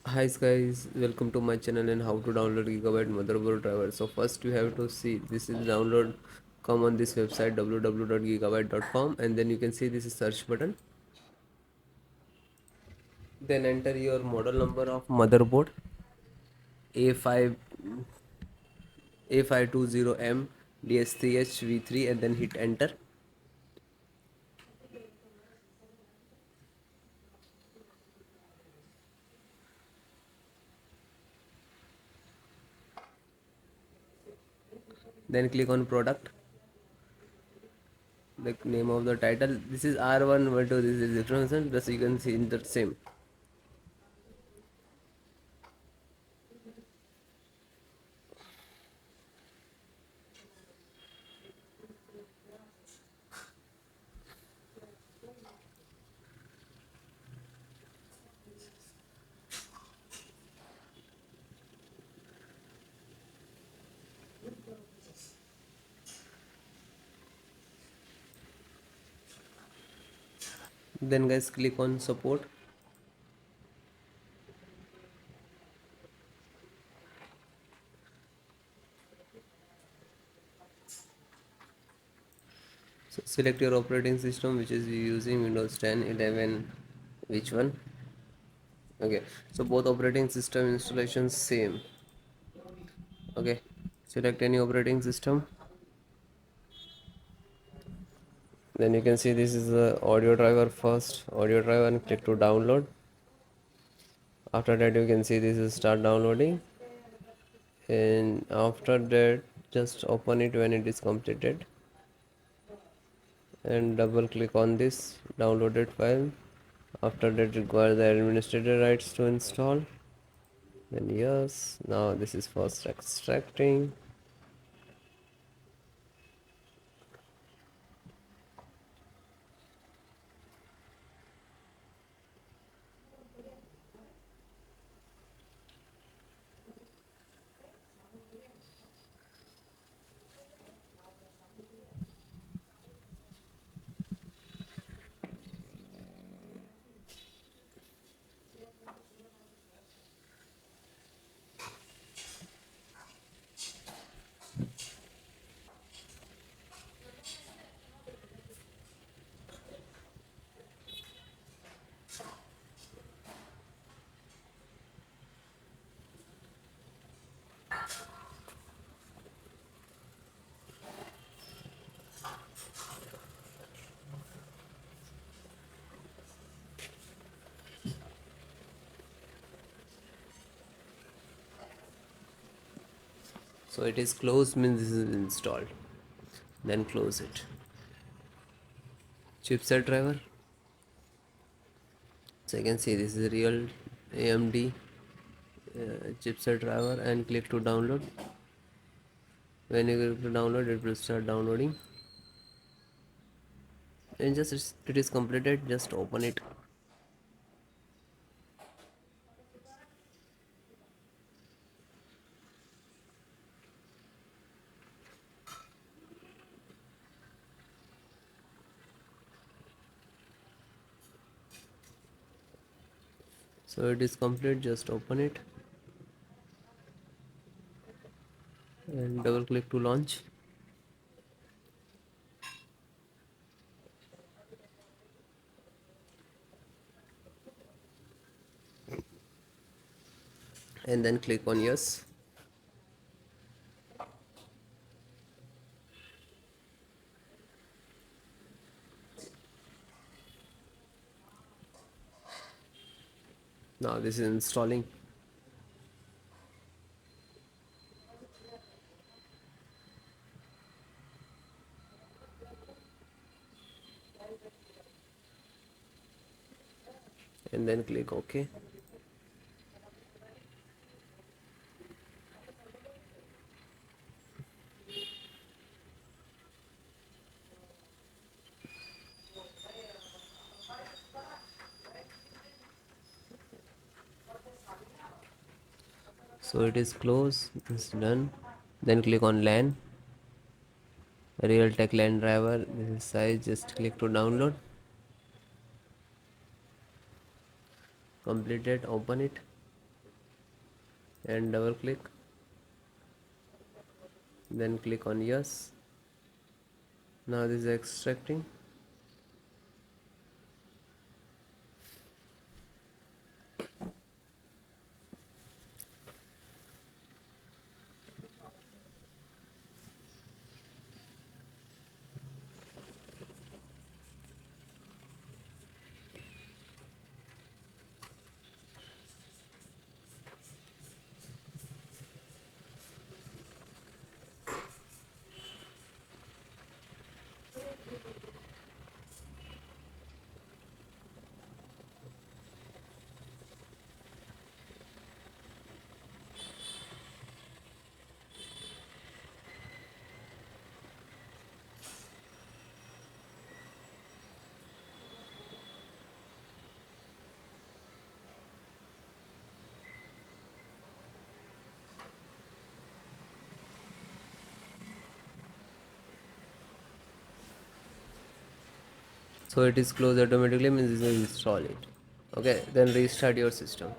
Hi guys, welcome to my channel and how to download Gigabyte motherboard driver. So first you have to see this is download, come on this website www.gigabyte.com, and then you can see this is search button. Then enter your model number of motherboard A5 A520M DS3H V3 and then hit enter. Then click on product, the name of the title. This is R112, this is different, thus you can see in the same. Then guys click on support. So select your operating system, which is using Windows 10, 11, which one? Okay, so both operating system installations same. Okay, select any operating system. Then you can see this is the audio driver, first audio driver, and click to download. After that you can see this is start downloading, and after that just open it when it is completed and double click on this downloaded file. After that require the administrator rights to install. Then yes, now this is first extracting. So it is closed, means this is installed. Then close it. Chipset driver. So you can see this is a real AMD chipset driver, and click to download. When you click to download, it will start downloading, and just it is completed. Just open it. So it is complete. Just open it and double click to launch. And then click on yes. Now this is installing. And then click OK. So it is closed. It's done. Then click on LAN. Realtek LAN driver. This is size. Just click to download. Completed. Open it. and double click, then click on yes. Now this is extracting. So it is closed automatically, means this will install it. Okay, then restart your system.